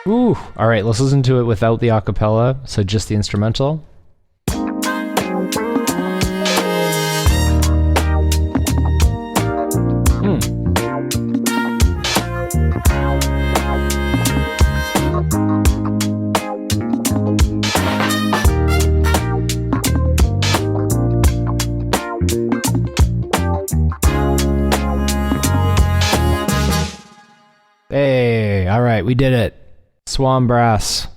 Ooh, all right, let's listen to it without the acapella, so just the instrumental. Hey, all right, we did it. SWAM brass.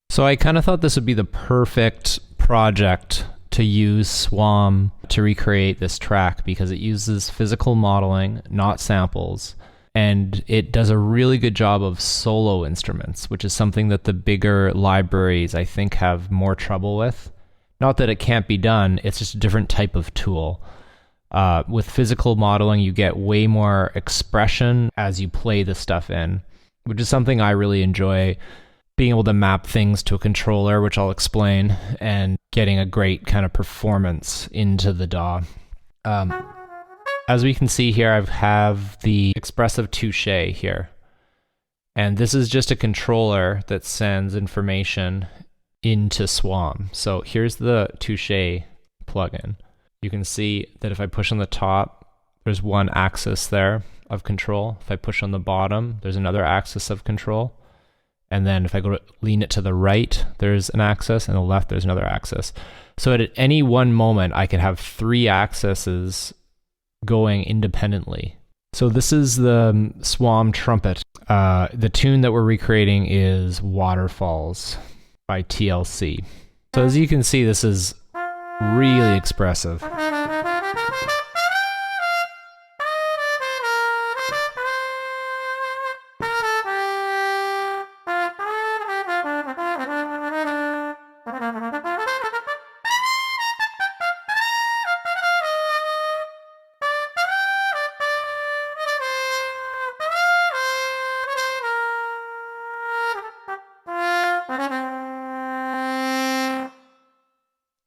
So I kind of thought this would be the perfect project to use SWAM to recreate this track because it uses physical modeling, not samples, and it does a really good job of solo instruments, which is something that the bigger libraries, I think, have more trouble with. Not that it can't be done, it's just a different type of tool. With physical modeling, you get way more expression as you play the stuff in, which is something I really enjoy, being able to map things to a controller, which I'll explain, and getting a great kind of performance into the DAW. As we can see here, I have the expressive touche here. And this is just a controller that sends information into SWAM. So here's the touche plugin. You can see that if I push on the top, there's one axis there of control. If I push on the bottom, there's another axis of control. And then if I go to lean it to the right, there's an axis, and the left, there's another axis. So at any one moment, I could have 3 axes going independently. So this is the SWAM Trumpet. The tune that we're recreating is Waterfalls by TLC. So as you can see, this is really expressive.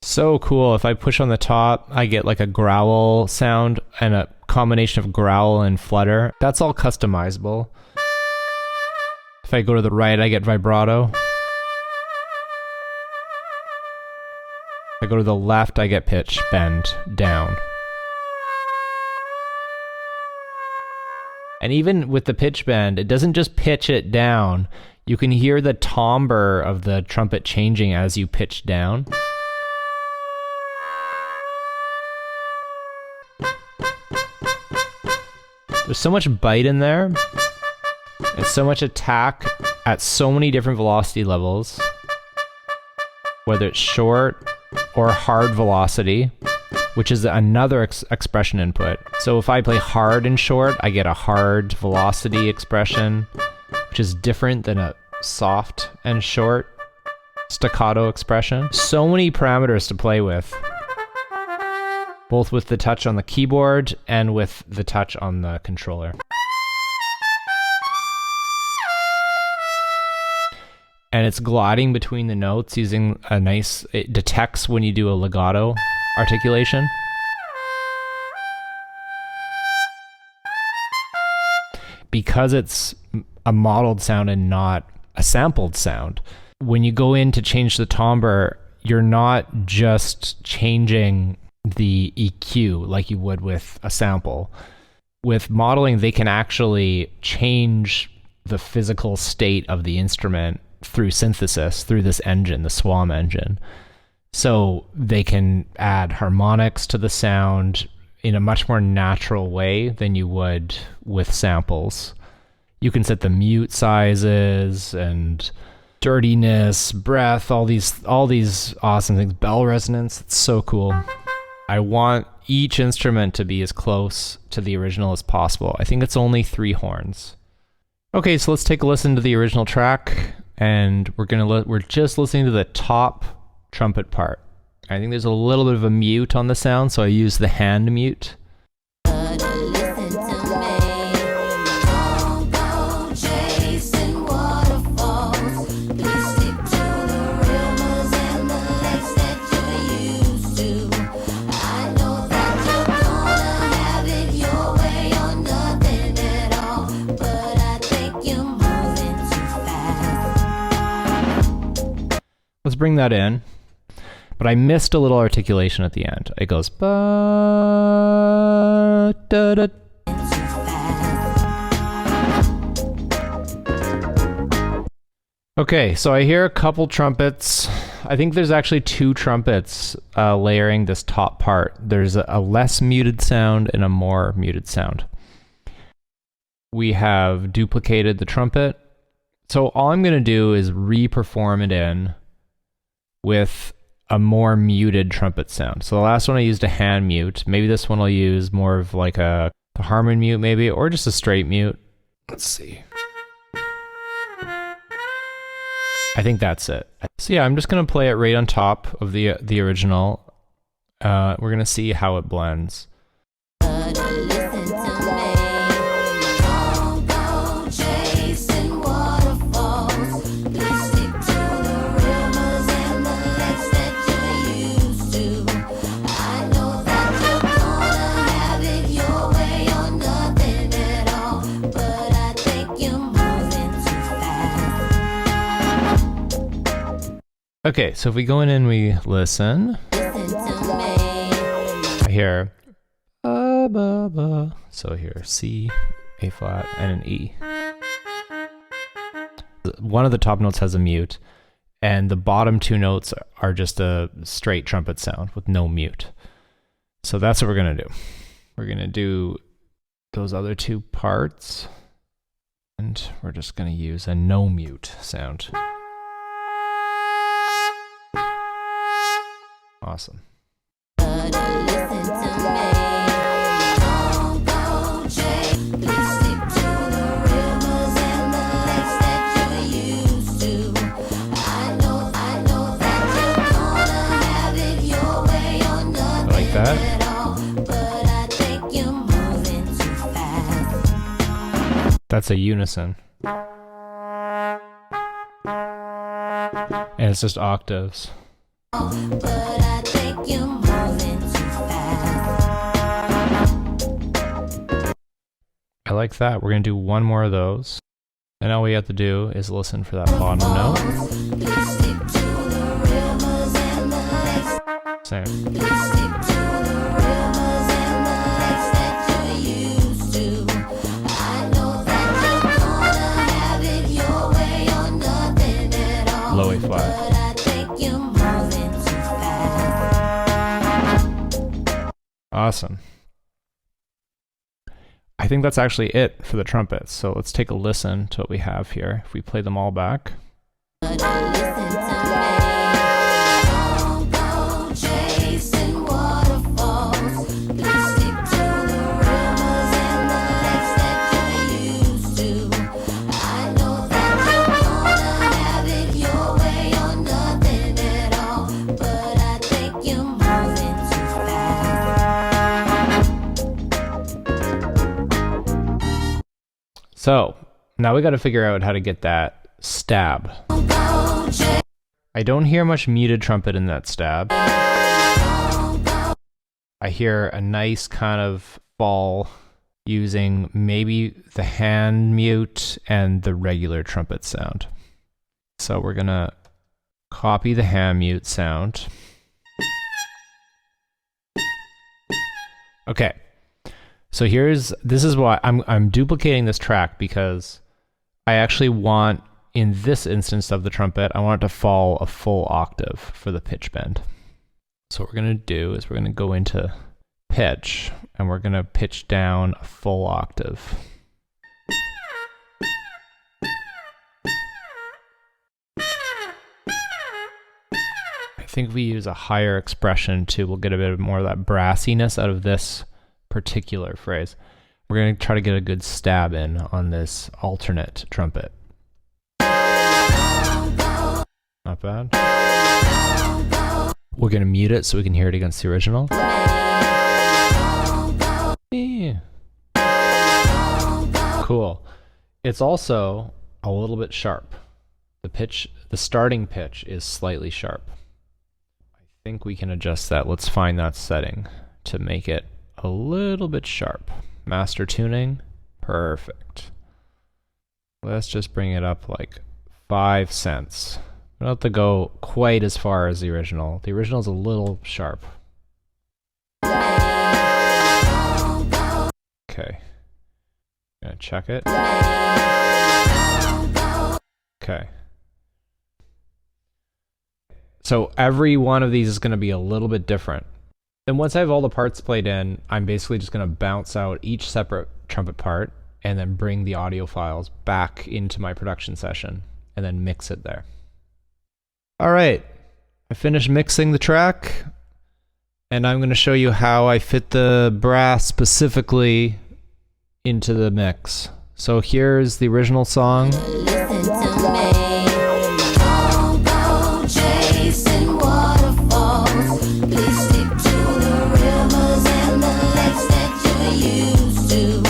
So cool. If I push on the top, I get like a growl sound and a combination of growl and flutter. That's all customizable. If I go to the right, I get vibrato. If I go to the left, I get pitch bend down. And even with the pitch bend, it doesn't just pitch it down. You can hear the timbre of the trumpet changing as you pitch down. There's so much bite in there, and so much attack at so many different velocity levels, whether it's short or hard velocity, which is another expression input. So if I play hard and short, I get a hard velocity expression, which is different than a soft and short staccato expression. So many parameters to play with, both with the touch on the keyboard and with the touch on the controller. And it's gliding between the notes using a nice, it detects when you do a legato articulation. Because it's a modeled sound and not a sampled sound, when you go in to change the timbre, you're not just changing the EQ like you would with a sample. With modeling, they can actually change the physical state of the instrument through synthesis, through this engine, the SWAM engine. So they can add harmonics to the sound in a much more natural way than you would with samples. You can set the mute sizes and dirtiness, breath, all these awesome things. Bell resonance, it's so cool. I want each instrument to be as close to the original as possible. I think it's only 3 horns. Okay, so let's take a listen to the original track, and we're just listening to the top trumpet part. I think there's a little bit of a mute on the sound, so I use the hand mute. let's bring that in. But I missed a little articulation at the end. It goes ba da da. Okay, so I hear a couple trumpets. I think there's actually two trumpets layering this top part. There's a less muted sound and a more muted sound. We have duplicated the trumpet. So all I'm going to do is re-perform it in with a more muted trumpet sound. So the last one I used a hand mute. Maybe this one I'll use more of like the harmon mute maybe, or just a straight mute. Let's see. I think that's it. So yeah, I'm just gonna play it right on top of the original. We're gonna see how it blends. Okay, so if we go in and we listen, I hear ba ba ba. So here C, A flat, and an E. One of the top notes has a mute, and the bottom two notes are just a straight trumpet sound with no mute. So that's what we're gonna do. We're gonna do those other two parts, and we're just gonna use a no mute sound. Awesome. Like that. That's a unison. And it's just octaves. But I think you're moving too fast. I like that. We're going to do one more of those. And all we have to do is listen for that bottom note. Same. Low A flat. Awesome. I think that's actually it for the trumpets. So let's take a listen to what we have here. If we play them all back. So now we got to figure out how to get that stab. I don't hear much muted trumpet in that stab. I hear a nice kind of fall using maybe the hand mute and the regular trumpet sound. So we're gonna copy the hand mute sound. Okay. So this is why I'm duplicating this track, because I actually want, in this instance of the trumpet, I want it to fall a full octave for the pitch bend. So what we're gonna do is we're gonna go into pitch, and we're gonna pitch down a full octave. I think if we use a higher expression too, we'll get a bit more of that brassiness out of this particular phrase. We're going to try to get a good stab in on this alternate trumpet. Not bad. We're going to mute it so we can hear it against the original. Yeah. Cool. It's also a little bit sharp. The starting pitch is slightly sharp. I think we can adjust that. Let's find that setting to make it a little bit sharp. Master tuning, perfect. Let's just bring it up like 5 cents I don't have to go quite as far as the original. The original is a little sharp. Okay. Gonna check it. Okay. So every one of these is going to be a little bit different. Then once I have all the parts played in, I'm basically just going to bounce out each separate trumpet part and then bring the audio files back into my production session and then mix it there. All right, I finished mixing the track and I'm going to show you how I fit the brass specifically into the mix. So here's the original song. Listen to me. Don't go chasing waterfalls. Please stick to the rivers and the lakes that you're used to.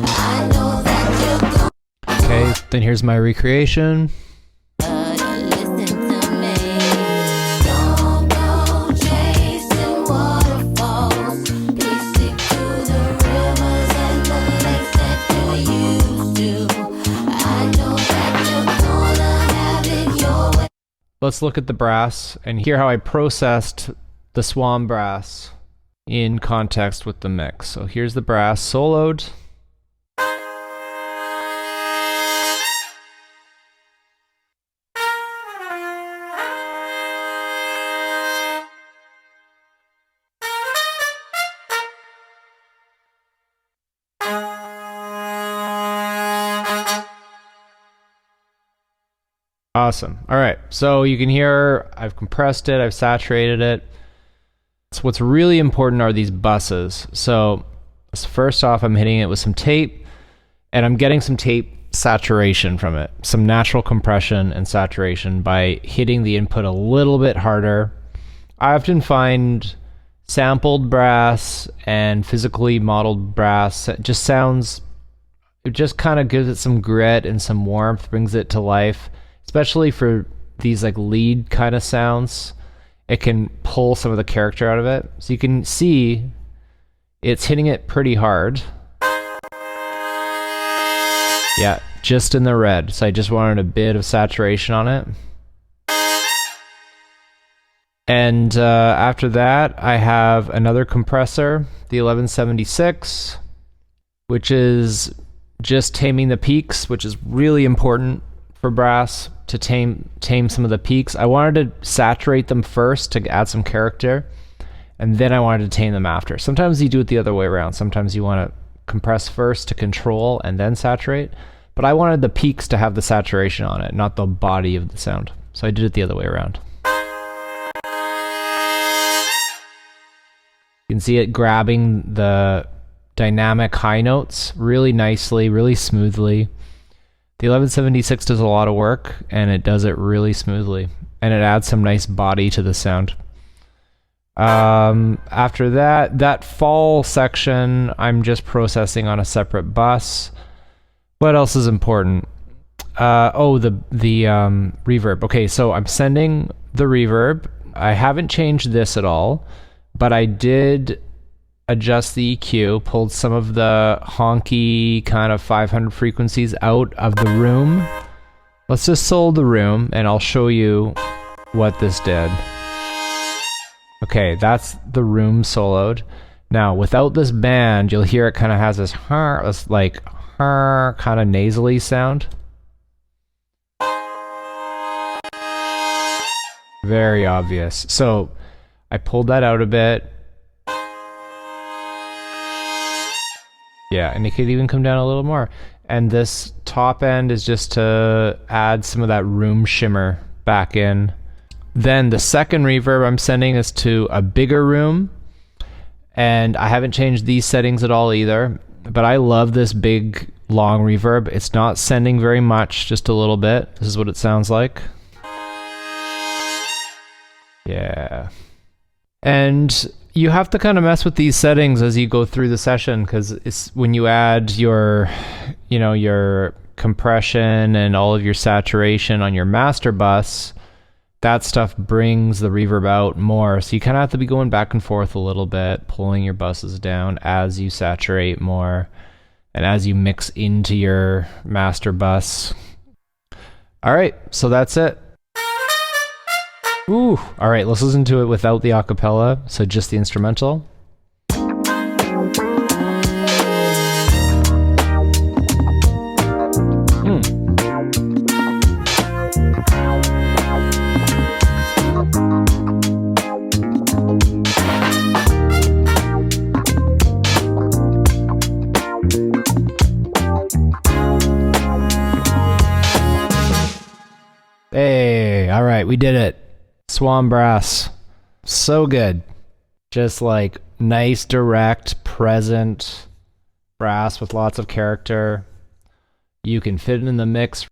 I know that you're going. Okay, then here's my recreation. Listen to me. Don't go chasing waterfalls. Please stick to the rivers and the lakes that you're used to. I know that you're gonna have it your way. Let's look at the brass and hear how I processed the SWAM brass in context with the mix. So here's the brass soloed. Awesome. All right, so you can hear I've compressed it, I've saturated it. So what's really important are these buses. So first off, I'm hitting it with some tape, and I'm getting some tape saturation from it, some natural compression and saturation by hitting the input a little bit harder. I often find sampled brass and physically modeled brass just sounds, it just kind of gives it some grit and some warmth, brings it to life. Especially for these like lead kind of sounds, it can pull some of the character out of it. So you can see it's hitting it pretty hard. Yeah, just in the red. So I just wanted a bit of saturation on it. And after that, I have another compressor, the 1176, which is just taming the peaks, which is really important for brass, to tame some of the peaks. I wanted to saturate them first to add some character, and then I wanted to tame them after. Sometimes you do it the other way around. Sometimes you want to compress first to control and then saturate, but I wanted the peaks to have the saturation on it, not the body of the sound. So I did it the other way around. You can see it grabbing the dynamic high notes really nicely, really smoothly. The 1176 does a lot of work, and it does it really smoothly, and it adds some nice body to the sound. After that fall section, I'm just processing on a separate bus. What else is important? The reverb. Okay, so I'm sending the reverb. I haven't changed this at all, but I did adjust the EQ, pulled some of the honky kind of 500 frequencies out of the room. Let's just solo the room and I'll show you what this did. Okay, that's the room soloed. Now, without this band, you'll hear it kind of has this like kind of nasally sound. Very obvious. So I pulled that out a bit. Yeah, and it could even come down a little more. And this top end is just to add some of that room shimmer back in. Then the second reverb I'm sending is to a bigger room. And I haven't changed these settings at all either. But I love this big, long reverb. It's not sending very much, just a little bit. This is what it sounds like. Yeah. And you have to kind of mess with these settings as you go through the session, because it's when you add your compression and all of your saturation on your master bus, that stuff brings the reverb out more. So you kind of have to be going back and forth a little bit, pulling your buses down as you saturate more and as you mix into your master bus. All right, so that's it. Ooh. All right, let's listen to it without the acapella, so just the instrumental. Hey, all right, we did it. SWAM brass. So good. Just like nice, direct, present brass with lots of character. You can fit it in the mix